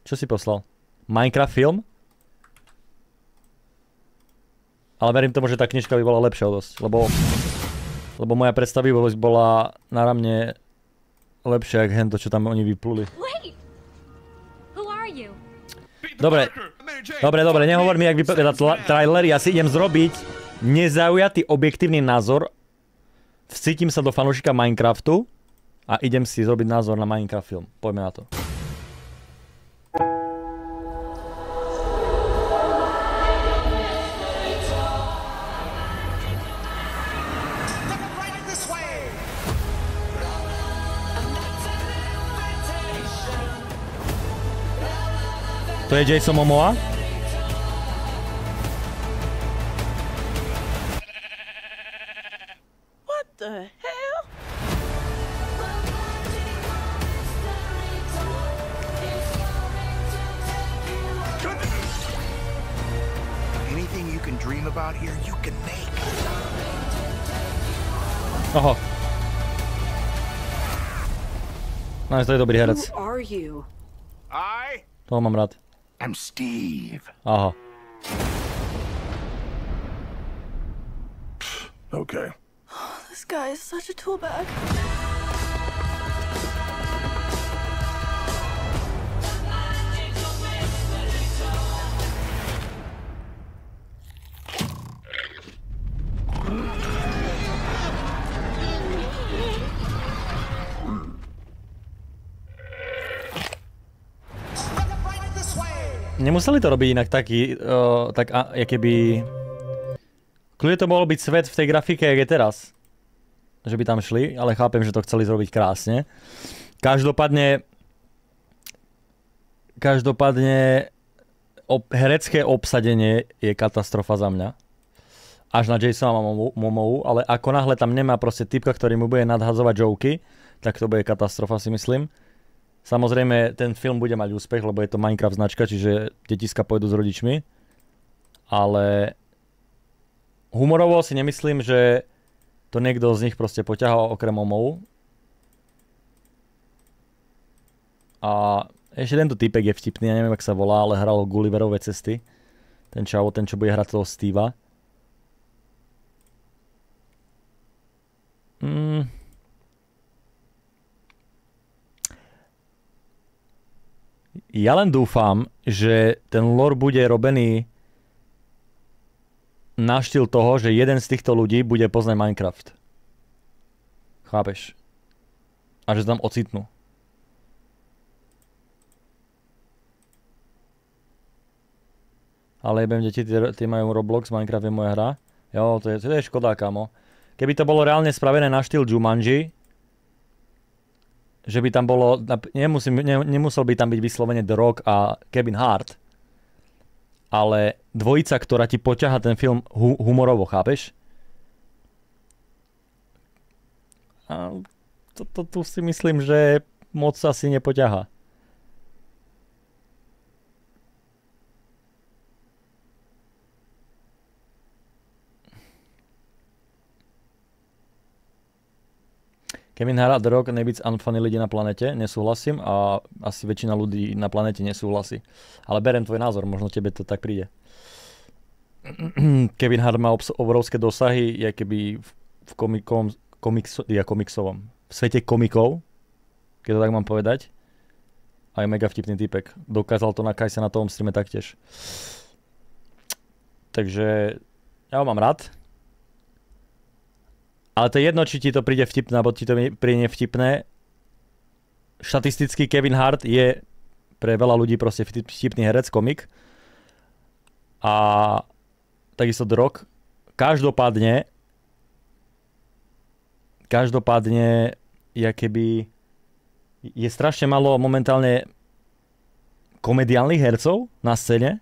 Čo si poslal? Minecraft film? Ale verím tomu, že tá knižka by bola lepšia dosť, lebo moja predstavivosť bola naramne lepšia, ako hento, čo tam oni vypluli. Dobre, nehovor mi, jak vypadá trailer, ja si idem zrobiť nezaujatý objektívny názor, vcítim sa do fanúšika Minecraftu a idem si zrobiť názor na Minecraft film. Poďme na to. To je Jason Momoa? What the hell? Anything you can dream about here, you can make. Oho. No, to je dobrý herec. Who are you? Toho mám rád. I'm Steve. Aha. Okay. This guy is such a tool bag. Nemuseli to robiť inak taký, keby... Kľudne to mohol byť svet v tej grafike, jak je teraz. Že by tam šli, ale chápem, že to chceli zrobiť krásne. Každopádne herecké obsadenie je katastrofa za mňa. Až na Jasona Momoa, ale ako náhle tam nemá proste typka, ktorý mu bude nadhadzovať joky, tak to bude katastrofa, si myslím. Samozrejme, ten film bude mať úspech, lebo je to Minecraft značka, čiže detiska pôjdu s rodičmi. Ale humorovo si nemyslím, že to niekto z nich proste poťahal okrem Momoa. A ešte tento typek je vtipný, ja neviem, jak sa volá, ale hral Gulliverove cesty. Ten čavo, ten čo bude hrať toho Steva. Ja len dúfam, že ten lore bude robený na štýl toho, že jeden z týchto ľudí bude poznať Minecraft. Chápeš? A že sa tam ocitnú. Ale jebem deti, tí majú Roblox, Minecraft je moja hra. Jo, to je škoda, kamo. Keby to bolo reálne spravené na štýl Jumanji, že by tam bolo, nemusel by tam byť vyslovene The Rock a Kevin Hart, ale dvojica, ktorá ti poťaha ten film humorovo, chápeš? A to tu si myslím, že moc asi nepoťaha. Kevin Hart a The Rock nejvíc unfunny lidi na planete, nesúhlasím a asi väčšina ľudí na planete nesúhlasí. Ale berem tvoj názor, možno tebe to tak príde. Kevin Hart má obrovské dosahy, je keby v komiksovom. V svete komikov, keď to tak mám povedať. A je mega vtipný typek. Dokázal to na Kajse na tom streame taktiež. Takže ja ho mám rád. Ale to je jedno, či ti to príde vtipné, alebo ti to príde nevtipné. Štatisticky Kevin Hart je pre veľa ľudí proste vtipný herec, komik. A takisto The Rock. Každopádne je strašne málo momentálne komediálnych hercov na scéne.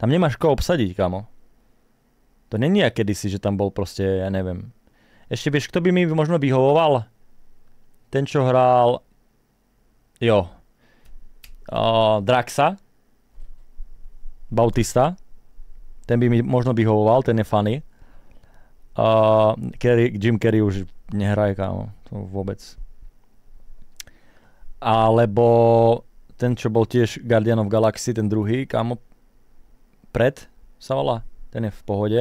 Tam nemáš koho obsadiť, kamo. To není jak kedysi, že tam bol proste, ja neviem. Ešte vieš, kto by mi možno vyhovoval? Ten, čo hral... Draxa. Bautista. Ten by mi možno vyhovoval, ten je funny. Jim Carrey už nehraje, kámo. To vôbec. Alebo ten, čo bol tiež Guardian of Galaxy, ten druhý, kámo, Pred sa volá, ten je v pohode.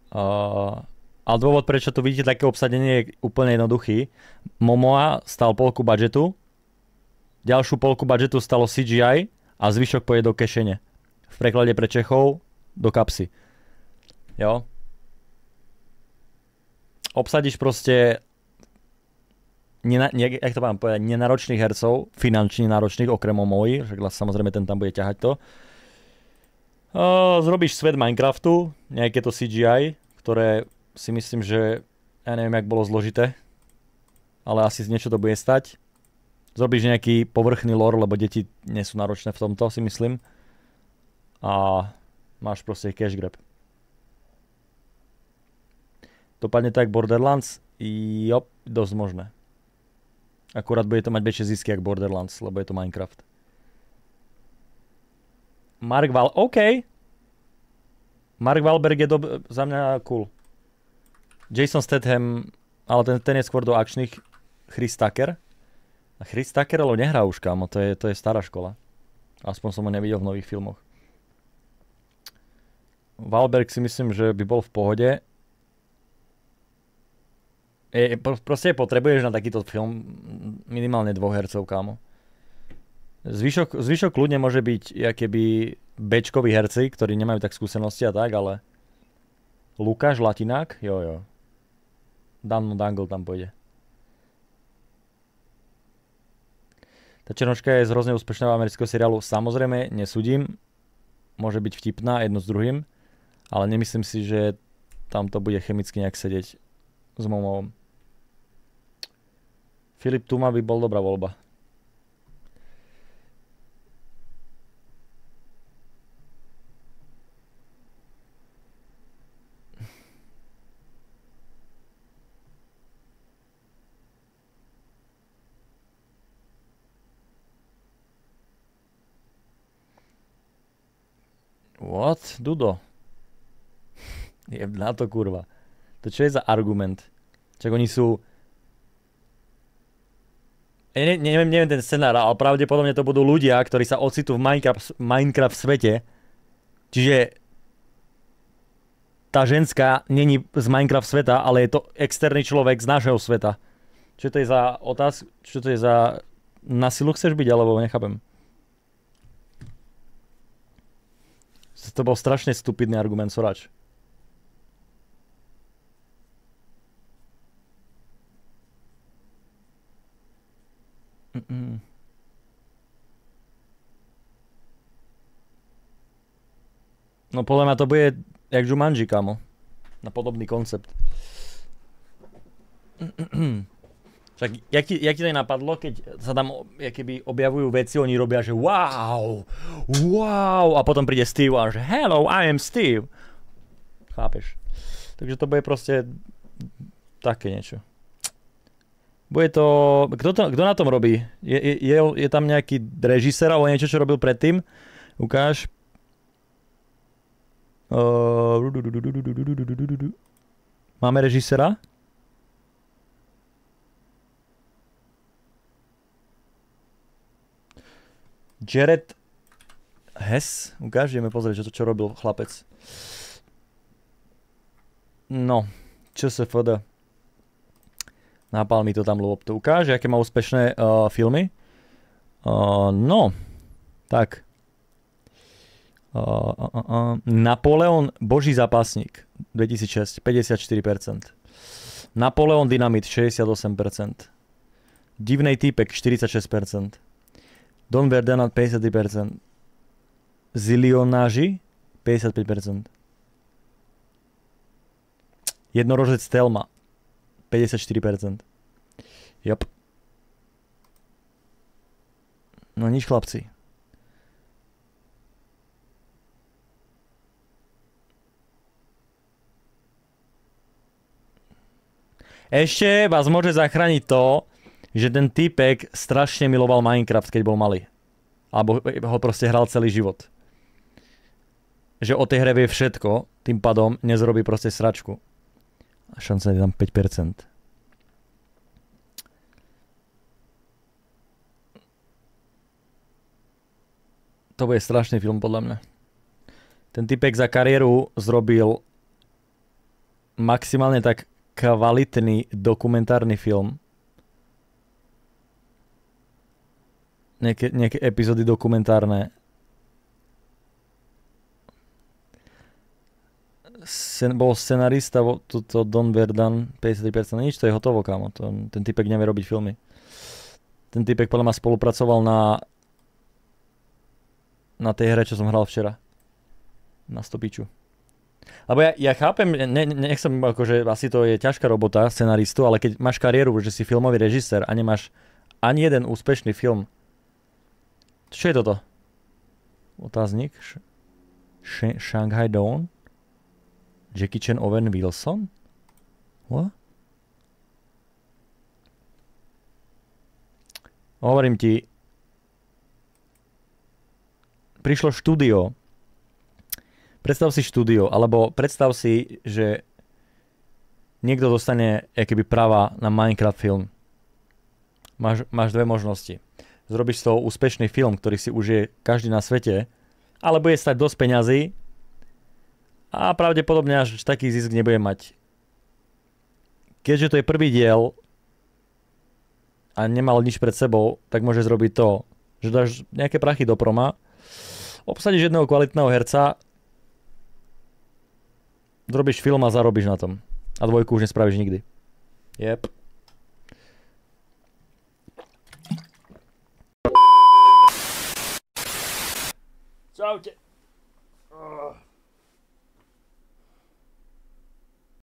Ale dôvod, prečo tu vidíte také obsadenie, je úplne jednoduchý. Momoa stal polku budžetu, ďalšiu polku budžetu stalo CGI a zvyšok pôjde do kešene. V preklade pre Čechov do kapsy. Jo? Obsadíš proste jak to mám povedať, nenáročných hercov, finančne náročných, okrem Momoy, však samozrejme ten tam bude ťahať to. Zrobíš svet Minecraftu, nejaké to CGI, ktoré si myslím, že ja neviem, jak bolo zložité, ale asi niečo to bude stať. Zrobíš nejaký povrchný lore, lebo deti nie sú náročné v tomto, si myslím. A máš proste cash grab. Dopadne tak Borderlands? Jop, dosť možné. Akurát bude to mať väčšie zisky ako Borderlands, lebo je to Minecraft. OK. Mark Wahlberg je za mňa cool. Jason Statham, ale ten je skôr do akčných. Chris Tucker. A Chris Tucker ale nehrá už, kámo, to je stará škola. Aspoň som ho nevidel v nových filmoch. Wahlberg si myslím, že by bol v pohode. Proste potrebuješ na takýto film minimálne 2 hercov, kámo. Zvyšok kľudne môže byť jakéby bečkoví herci, ktorí nemajú tak skúsenosti a tak, ale Lukáš Latinák, jo. Dan Dangle tam pôjde. Tá Černoška je z hrozne úspešného amerického seriálu. Samozrejme, nesúdim. Môže byť vtipná jedno s druhým, ale nemyslím si, že tam to bude chemicky nejak sedieť s Momovom. Filip Tuma by bol dobrá voľba. What? Dudo. Je na to, kurva. To čo je za argument? Čak oni sú... Neviem ten scenár, ale pravdepodobne to budú ľudia, ktorí sa ocitú v Minecraft svete. Čiže tá ženská není z Minecraft sveta, ale je to externý človek z nášho sveta. Čo to je za otázka? Čo to je za... Na silu chceš byť, alebo nechápem. To bol strašne stupidný argument, Sorač. No podľa mňa to bude jak Jumanji, kámo. Na podobný koncept. Však, jak ti to napadlo, keď sa tam keby objavujú veci, oni robia, že wow, a potom príde Steve a že hello, I am Steve. Chápeš? Takže to bude proste také niečo. Bude to... Kto na tom robí? Je tam nejaký režisér alebo niečo, čo robil predtým? Ukáž. Máme režiséra? Jared Hess? Ukáž, ideme pozrieť, čo robil chlapec. No, ČSFD. Nápal mi to tam loptu. Ukáže, aké má úspešné filmy. No, tak. Napoleon Boží zápasník 2006, 54%. Napoleon Dynamit 68%. Divnej týpek 46%. Don Verdenant 53%. Zilionáži 55%. Jednorožec Thelma 54%. Jop. No nič, chlapci. Ešte vás môže zachrániť to, že ten týpek strašne miloval Minecraft, keď bol malý. Alebo ho proste hral celý život. Že o tej hre vie všetko, tým pádom nezrobí proste sračku. A šanca je tam 5%. To bude strašný film podľa mňa. Ten typek za kariéru zrobil maximálne tak kvalitný dokumentárny film. Nejaké epizódy dokumentárne. Bol scenarista, to Don Verdan, 53%, nič, to je hotovo, kámo. Ten typek nevie robiť filmy. Ten typek podľa mňa spolupracoval na tej hre, čo som hral včera. Na stopiču. Lebo ja chápem, nechcem, akože asi to je ťažká robota scenaristu, ale keď máš kariéru, že si filmový režisér a nemáš ani jeden úspešný film. Čo je toto? Otáznik. Shanghai Dawn? Jackie Chan, Owen Wilson? What? Hovorím ti, prišlo štúdio. Predstav si štúdio, alebo predstav si, že niekto dostane akoby práva na Minecraft film. Máš dve možnosti. Zrobíš z toho úspešný film, ktorý si užije každý na svete, ale bude stať dosť peňazí a pravdepodobne až taký zisk nebude mať. Keďže to je prvý diel a nemal nič pred sebou, tak môže zrobiť to, že dáš nejaké prachy do proma, obsadíš jedného kvalitného herca, zrobíš film a zarobíš na tom. A dvojku už nespravíš nikdy. Jep. Čaute.